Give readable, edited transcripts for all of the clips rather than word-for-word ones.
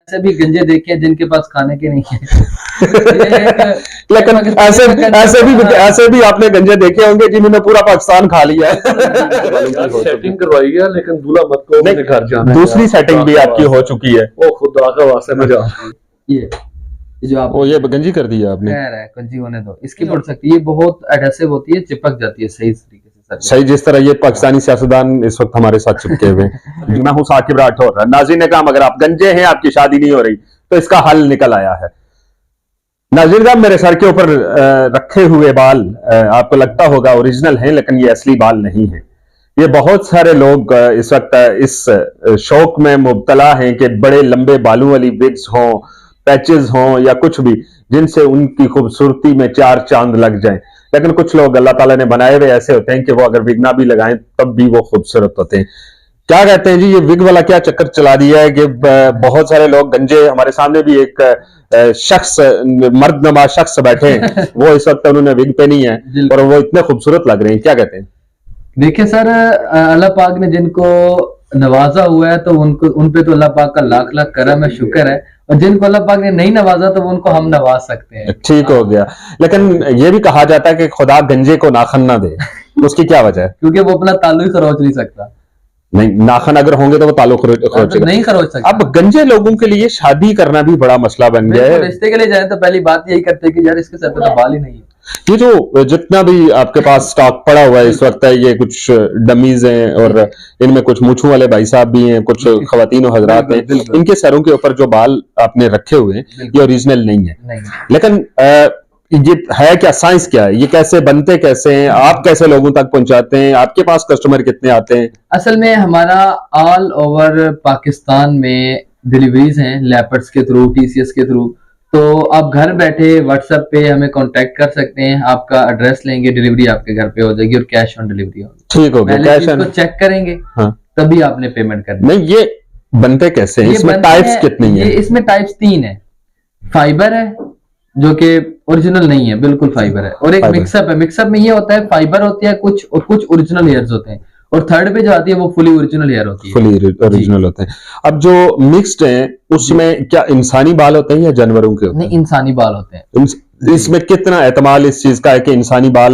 ऐसे भी गंजे देखे हैं जिनके पास खाने के नहीं है। लेकिन ऐसे भी आपने गंजे देखे होंगे जिन्होंने पूरा पाकिस्तान खा लिया है। सेटिंग करवाई है लेकिन दूल्हा मत को अपने घर जाना। दूसरी सेटिंग भी आपकी हो चुकी है। वो खुदा का वास्ते में जा ये जो आप ये गंजी कर दिया आपने। खैर है, गंजी होने दो, इसकी पड़ सकती है। ये बहुत एडहेसिव होती है, चिपक जाती है सही तरीके से। सही, जिस तरह ये पाकिस्तानी सियासतदान इस वक्त हमारे साथ चिपके हुए हैं। मैं हूं साकिब राठौर। नाज़रीन ने कहा अगर आप गंजे हैं, आपकी शादी नहीं हो रही, तो इसका हल निकल आया है। नाज़रीन साहब, मेरे सर के ऊपर रखे हुए बाल आपको लगता होगा ओरिजिनल हैं, लेकिन ये असली बाल नहीं है। ये बहुत सारे लोग इस वक्त इस शौक में मुब्तला हैं कि बड़े लंबे बालों वाली विग्स हों, पैचेस हों या कुछ भी, जिनसे उनकी खूबसूरती में चार चांद लग जाएं। लेकिन कुछ लोग अल्लाह ताला ने बनाए हुए ऐसे होते हैं कि वो अगर विग ना भी लगाएं तब भी वो खूबसूरत होते हैं। क्या कहते हैं जी, ये विग वाला क्या चक्कर चला दिया है कि बहुत सारे लोग गंजे, हमारे सामने भी एक शख्स, मर्द नवाज शख्स बैठे हैं, वो इस वक्त उन्होंने विग पहनी है और वो इतने खूबसूरत लग रहे हैं। क्या कहते हैं? देखिए सर, अल्लाह पाक ने जिनको नवाजा हुआ है तो उनको, उन पे तो अल्लाह पाक का लाख लाख करम है, शुक्र है। और जिनको अल्लाह पाक ने नहीं नवाजा तो उनको हम नवाज सकते हैं। ठीक हो गया। लेकिन ये भी कहा जाता है कि खुदा गंजे को नाखन ना दे, उसकी क्या वजह है? क्योंकि वो अपना तालु ही खरोच नहीं सकता। नहीं, नाखन अगर होंगे तो वो ताल्लुक खरोचेगा, नहीं खरोच सकता। अब गंजे लोगों के लिए शादी करना भी बड़ा मसला बन गया है। रिश्ते के लिए जाए तो पहली बात यही करते हैं कि यार इसके सर पे तो बाल ही नहीं है। ये जो जितना भी आपके पास स्टॉक पड़ा हुआ है इस वक्त है, ये कुछ डमीज हैं और इनमें कुछ मूंछों वाले भाई साहब भी हैं, कुछ खवातीन और हजरात हैं। इनके सरों के ऊपर जो बाल आपने रखे हुए हैं ये ओरिजिनल नहीं है। लेकिन ये है क्या, साइंस क्या है, ये कैसे बनते कैसे हैं, आप कैसे लोगों तक पहुंचाते हैं, आपके पास कस्टमर कितने आते हैं? असल में हमारा ऑल ओवर पाकिस्तान में डिलीवरीज हैं, लेपर्ड्स के थ्रू, टीसीएस के थ्रू। तो आप घर बैठे व्हाट्सएप पे हमें कांटेक्ट कर सकते हैं, आपका एड्रेस लेंगे, डिलीवरी आपके घर पे हो जाएगी और कैश ऑन डिलीवरी होगी। ठीक हो गया, कैश ऑन चेक करेंगे। हाँ। तभी आपने पेमेंट करनी। नहीं, ये बनते कैसे हैं, इसमें टाइप्स कितनी हैं? इसमें टाइप्स 3 है। फाइबर है जो कि ओरिजिनल नहीं है, बिल्कुल फाइबर है, और एक मिक्सअप है। मिक्सअप में ये होता है फाइबर होती है कुछ और कुछ ओरिजिनल हेयर्स होते हैं, और थर्ड पे जो आती है वो फुली ओरिजिनल हेयर होती है। फुली ओरिजिनल होते हैं। अब जो मिक्स्ड हैं उसमें क्या इंसानी बाल होते हैं या जानवरों के होते हैं? नहीं, इंसानी बाल होते हैं। इसमें कितना एहतमाल इस चीज का है कि इंसानी बाल,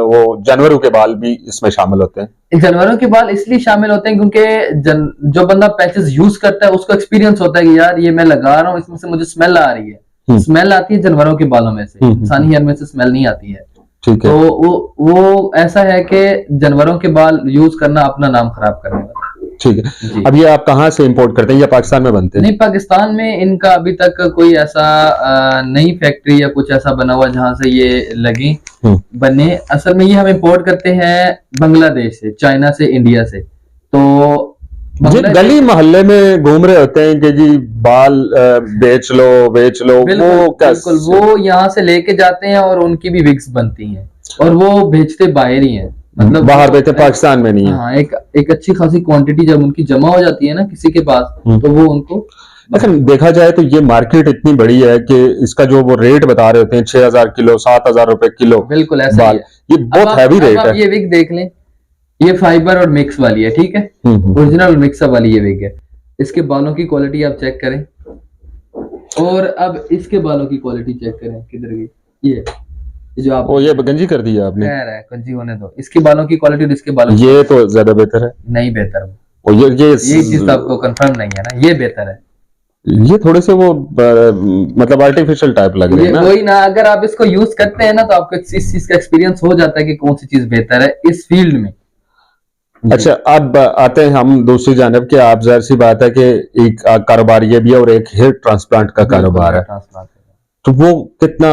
वो जानवरों के बाल भी इसमें शामिल होते हैं? जानवरों के बाल इसलिए शामिल होते हैं क्योंकि जो बंदा पैचेस यूज करता है उसको एक्सपीरियंस होता है कि यार ये मैं लगा रहा हूँ, इसमें से मुझे स्मेल आ रही है। स्मेल आती है जानवरों के बालों में से, इंसानी हेयर में से स्मेल नहीं आती है। ठीक है। तो वो ऐसा है कि जानवरों के बाल यूज करना अपना नाम खराब करने वाला। ठीक है। अब ये आप कहाँ से इंपोर्ट करते हैं या पाकिस्तान में बनते हैं? नहीं, पाकिस्तान में इनका अभी तक कोई ऐसा नई फैक्ट्री या कुछ ऐसा बना हुआ जहां से ये लगे बने। असल में ये हम इंपोर्ट करते हैं बांग्लादेश से, चाइना से, इंडिया से। तो ये गली मोहल्ले में घूम रहे होते हैं कि जी बाल बेच लो बेच लो, बिल्कुल वो यहाँ से लेके जाते हैं और उनकी भी विग्स बनती हैं और वो बेचते बाहर ही हैं, मतलब बाहर बेचते, पाकिस्तान में नहीं है। हाँ, एक अच्छी खासी क्वांटिटी जब उनकी जमा हो जाती है ना किसी के पास, तो वो उनको। लेकिन देखा जाए तो ये मार्केट इतनी बड़ी है कि इसका जो वो रेट बता रहे होते हैं 6,000 किलो, 7,000 रुपए किलो, बिल्कुल ऐसा बाल, ये बहुत हैवी रेट है। ये विग देख लें, ये फाइबर और मिक्स वाली है, ठीक है, ओरिजिनल और मिक्सअप वाली ये विग है। इसके बालों की क्वालिटी आप चेक करें, और अब इसके बालों की क्वालिटी चेक करें, किधर गई ये जो आप, ये गंजी कर दिया आपने। खैर है, गंजी होने दो। इसके बालों की क्वालिटी और इसके बालों, ये तो ज्यादा बेहतर है। नहीं बेहतर, और ये चीज तो आपको कंफर्म नहीं है ना, ये बेहतर है। ये थोड़े से वो मतलब आर्टिफिशियल टाइप लग रहे हैं ना। वही ना, अगर आप इसको यूज करते हैं ना तो आपको इस चीज का एक्सपीरियंस हो जाता है कि कौन सी चीज बेहतर है इस फील्ड में। अच्छा, अब आते हैं हम दूसरी जानब के। आप जाहिर सी बात है कि एक कारोबार ये भी है और एक हेयर ट्रांसप्लांट का कारोबार है, तो वो कितना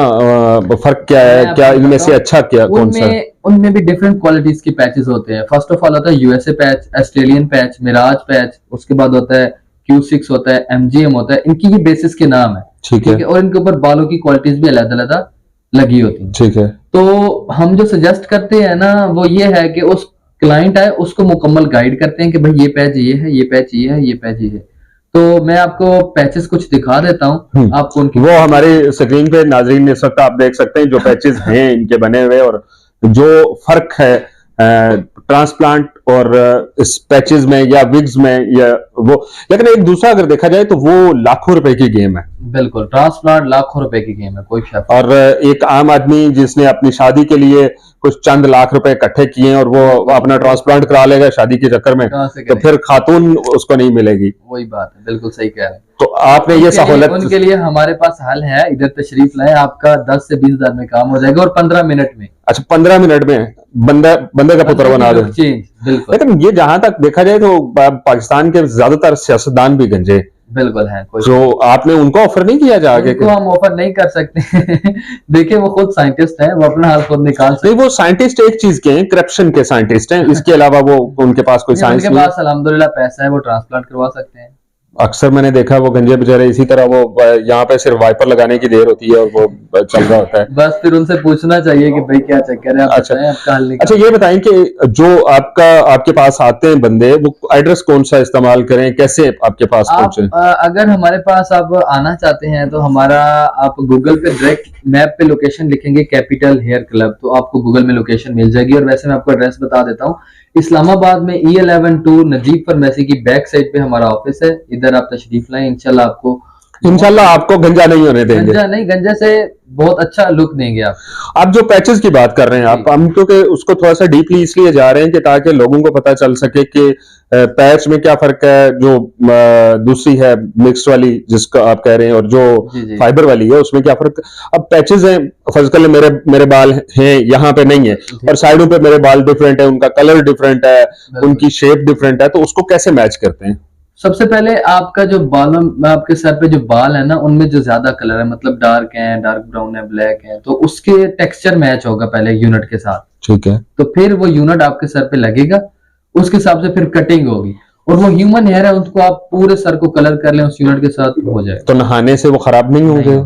फर्क क्या है, क्या इनमें से अच्छा क्या कौन सा? उनमें भी डिफरेंट क्वालिटीज के पैचेस होते हैं। फर्स्ट ऑफ ऑल होता है USA patch, Australian patch, Mirage patch, उसके बाद होता है Q6 होता है, MGM होता है। इनकी ये बेसिस के नाम है, ठीक है, और इनके ऊपर बालों की क्वालिटीज भी अलग-अलग लगी होती है, ठीक है। तो हम जो सजेस्ट करते हैं ना वो ये है कि उस क्लाइंट आए उसको मुकम्मल गाइड करते हैं कि भाई ये पैच ये है, ये पैच ये है, ये पैच ये है। तो मैं आपको पैचेस कुछ दिखा देता हूँ, आपको उनकी, वो हमारी स्क्रीन पे नाजरीन इस वक्त आप देख सकते हैं जो पैचेस हैं इनके बने हुए, और जो फर्क है ट्रांसप्लांट और इस पैचेस में या विग्स में या वो, लेकिन एक दूसरा अगर देखा जाए तो वो लाखों रुपए की गेम है। बिल्कुल, ट्रांसप्लांट लाखों रुपए की गेम है, कोई शक। और एक आम आदमी जिसने अपनी शादी के लिए कुछ चंद लाख रुपए इकट्ठे किए हैं और वो अपना ट्रांसप्लांट करा लेगा शादी के चक्कर में, तो फिर खातून उसको नहीं मिलेगी। वही बात है, बिल्कुल सही कह रहे हैं। तो आपने ये सहूलत, उनके लिए हमारे पास हल है, इधर तशरीफ लाए, आपका 10 से 20 हजार में काम हो जाएगा और 15 मिनट में। अच्छा, 15 मिनट में बंदे का पुत्र बना दे। बिल्कुल, लेकिन ये जहां तक देखा जाए तो पाकिस्तान के ज्यादातर सियासतदान भी गंजे बिल्कुल है। जो आपने उनको ऑफर नहीं किया जाके? उनको हम ऑफर नहीं कर सकते। देखिए वो खुद साइंटिस्ट है, वो अपना हाल खुद निकाल सकते। नहीं, वो साइंटिस्ट एक चीज के हैं, करप्शन के साइंटिस्ट हैं, इसके अलावा वो उनके पास कोई साइंस उनके पास अल्हम्दुलिल्लाह पैसा है, वो ट्रांसप्लांट करवा सकते हैं। अक्सर मैंने देखा वो गंजे बेचारे इसी तरह वो यहाँ पे सिर्फ वाइपर लगाने की देर होती है और वो चल रहा होता है। बस फिर उनसे पूछना चाहिए कि भाई क्या चक्कर है, आप अच्छा, बताएं, आपका हल अच्छा ये बताएं कि जो आपके पास आते हैं बंदे, वो एड्रेस कौन सा इस्तेमाल करें, कैसे आपके पास पहुंचे? अगर हमारे पास आप आना चाहते हैं तो हमारा, आप गूगल पे डायरेक्ट मैप पे लोकेशन लिखेंगे कैपिटल हेयर क्लब, तो आपको गूगल में लोकेशन मिल जाएगी। और वैसे मैं आपको एड्रेस बता देता हूँ, इस्लामाबाद में E11 2 नजीब फार्मेसी की बैक साइड पे हमारा ऑफिस है। इधर आप तशरीफ लाएं, इंशाल्लाह आपको गंजा नहीं होने देंगे। गंजा से बहुत अच्छा लुक देंगे आप जो पैचेस की बात कर रहे हैं आप, हम क्योंकि उसको थोड़ा सा डीपली इसलिए जा रहे हैं कि ताकि लोगों को पता चल सके कि पैच में क्या फर्क है, जो दूसरी है मिक्स्ड वाली जिसको आप कह रहे हैं और जो फाइबर वाली है उसमें क्या फर्क। अब पैचेस हैं, फर्ज कर ले मेरे बाल हैं यहाँ पे नहीं है और साइडों पे मेरे बाल डिफरेंट है, उनका कलर डिफरेंट है, उनकी शेप डिफरेंट है, तो उसको कैसे मैच करते हैं? सबसे पहले आपका जो बालों में, आपके सर पे जो बाल है ना, उनमें जो ज्यादा कलर है, मतलब डार्क है, डार्क ब्राउन है, ब्लैक है, तो उसके टेक्सचर मैच होगा पहले यूनिट के साथ। ठीक है, तो फिर वो यूनिट आपके सर पे लगेगा, उसके हिसाब से फिर कटिंग होगी। और वो ह्यूमन हेयर है, उसको आप पूरे सर को कलर कर लें उस यूनिट के साथ, हो जाए। तो नहाने से वो खराब नहीं होंगे?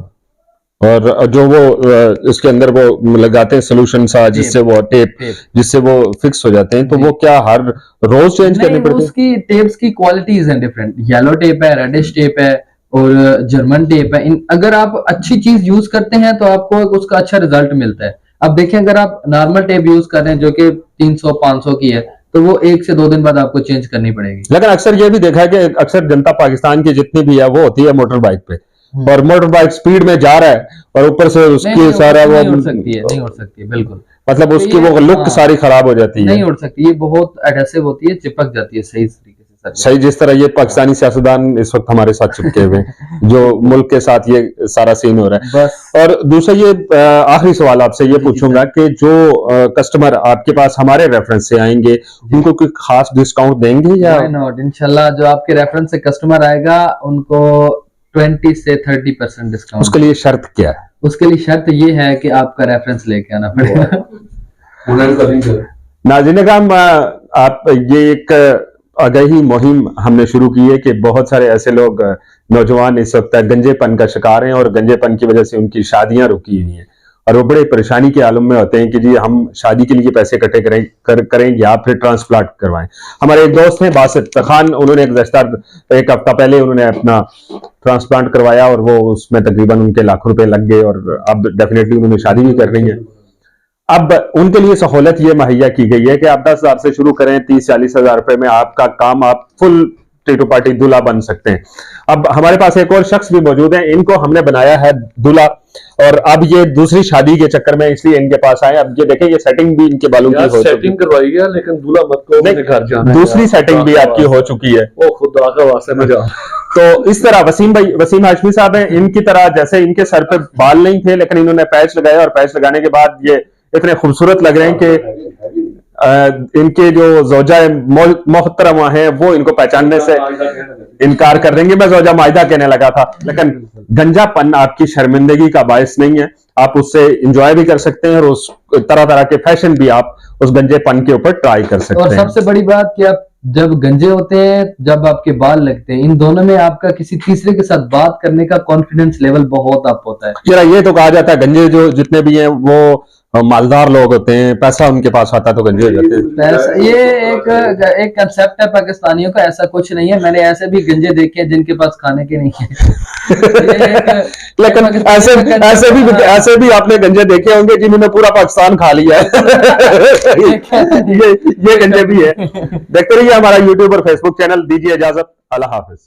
और जो वो इसके अंदर वो लगाते हैं सोल्यूशन सा, जिससे वो टेप जिससे वो फिक्स हो जाते हैं, तो वो क्या हर रोज चेंज करनी पड़ती है? उसकी टेप्स की क्वालिटीज हैं डिफरेंट, येलो टेप है, रेडिश टेप है और जर्मन टेप है। अगर आप अच्छी चीज यूज करते हैं तो आपको उसका अच्छा रिजल्ट मिलता है। अब देखें, अगर आप नॉर्मल टेप यूज कर रहे हैं जो कि 300-500 की है, तो वो 1 से 2 दिन बाद आपको चेंज करनी पड़ेगी। लेकिन अक्सर ये भी देखा है कि अक्सर जनता पाकिस्तान की जितनी भी है वो होती है मोटर बाइक पे, और मोटर बाइक स्पीड में जा रहा है और ऊपर से उसकी सारा वो नहीं उड़ सकती है बिल्कुल, मतलब उसकी वो लुक सारी खराब हो जाती है, नहीं उड़ सकती, ये बहुत एडहेसिव होती है, चिपक जाती है सही तरीके से। सही, जिस तरह ये पाकिस्तानी सियासतदान इस वक्त हमारे साथ चिपके हुए जो मुल्क के साथ ये सारा सीन हो रहा है बस। और दूसरा ये आखिरी सवाल आपसे ये पूछूंगा कि जो कस्टमर आपके पास हमारे रेफरेंस से आएंगे उनको कोई खास डिस्काउंट देंगे या? नॉट, इंशाल्लाह जो आपके रेफरेंस से कस्टमर आएगा उनको 20 से 30% डिस्काउंट। उसके लिए शर्त क्या है? उसके लिए शर्त ये है कि आपका रेफरेंस लेके आना पड़ेगा। नाज़रीन किराम, आप ये एक आगाही मुहिम हमने शुरू की है कि बहुत सारे ऐसे लोग नौजवान इस वक्त गंजेपन का शिकार हैं और गंजेपन की वजह से उनकी शादियां रुकी हुई हैं और वो बड़े परेशानी के आलम में होते हैं कि जी हम शादी के लिए पैसे इकट्ठे करें या फिर ट्रांसप्लांट करवाएं। हमारे एक दोस्त हैं बासित खान, उन्होंने एक हफ्ता पहले उन्होंने अपना ट्रांसप्लांट करवाया और वो उसमें तकरीबन उनके लाखों रुपए लग गए और अब डेफिनेटली उन्होंने शादी भी कर रही है। अब उनके लिए सहूलत ये मुहैया की गई है कि आप 10,000 से शुरू करें, 30-40 हजार रुपए में आपका काम, आप फुल टीटू पार्टी दूल्हा बन सकते हैं। अब हमारे पास एक और शख्स भी मौजूद है, इनको हमने बनाया है दूल्हा और अब ये दूसरी शादी के चक्कर में इसलिए इनके पास आए। अब ये देखें, ये सेटिंग भी इनके बालों की हो सेटिंग करवाई है, लेकिन दूल्हा मत को घर जाना, दूसरी सेटिंग भी आपकी हो चुकी है। ओ खुदा का वास्ते में जा। तो इस तरह वसीम हाशमी साहब हैं, इनकी तरह जैसे इनके सर पे बाल नहीं थे लेकिन इन्होंने पैच लगाया और पैच लगाने के बाद ये इतने खूबसूरत लग रहे हैं कि इनके जो जोजा मोहतरमा है वो इनको पहचानने से इनकार कर देंगे। मैं जोजा माहिदा कहने लगा था, लेकिन गंजापन आपकी शर्मिंदगी का बायस नहीं है, आप उससे इंजॉय भी कर सकते हैं और उस तरह तरह के फैशन भी आप उस गंजेपन के ऊपर ट्राई कर सकते हैं। और सबसे बड़ी बात कि आप जब गंजे होते हैं, जब आपके बाल लगते हैं, इन दोनों में आपका किसी तीसरे के साथ बात करने का कॉन्फिडेंस लेवल बहुत अप होता है। जरा ये तो कहा जाता है गंजे जो जितने भी हैं वो मालदार लोग होते हैं, पैसा उनके पास आता है तो गंजे हो जाते हैं। ये एक कंसेप्ट है पाकिस्तानियों का, ऐसा कुछ नहीं है। मैंने ऐसे भी गंजे देखे हैं जिनके पास खाने के नहीं है। लेकिन ऐसे भी आपने गंजे देखे होंगे जिन्होंने पूरा पाकिस्तान खा लिया है। ये गंजे भी है। देखते रहिए हमारा यूट्यूब और फेसबुक चैनल। दीजिए इजाजत, अल्लाह हाफिज।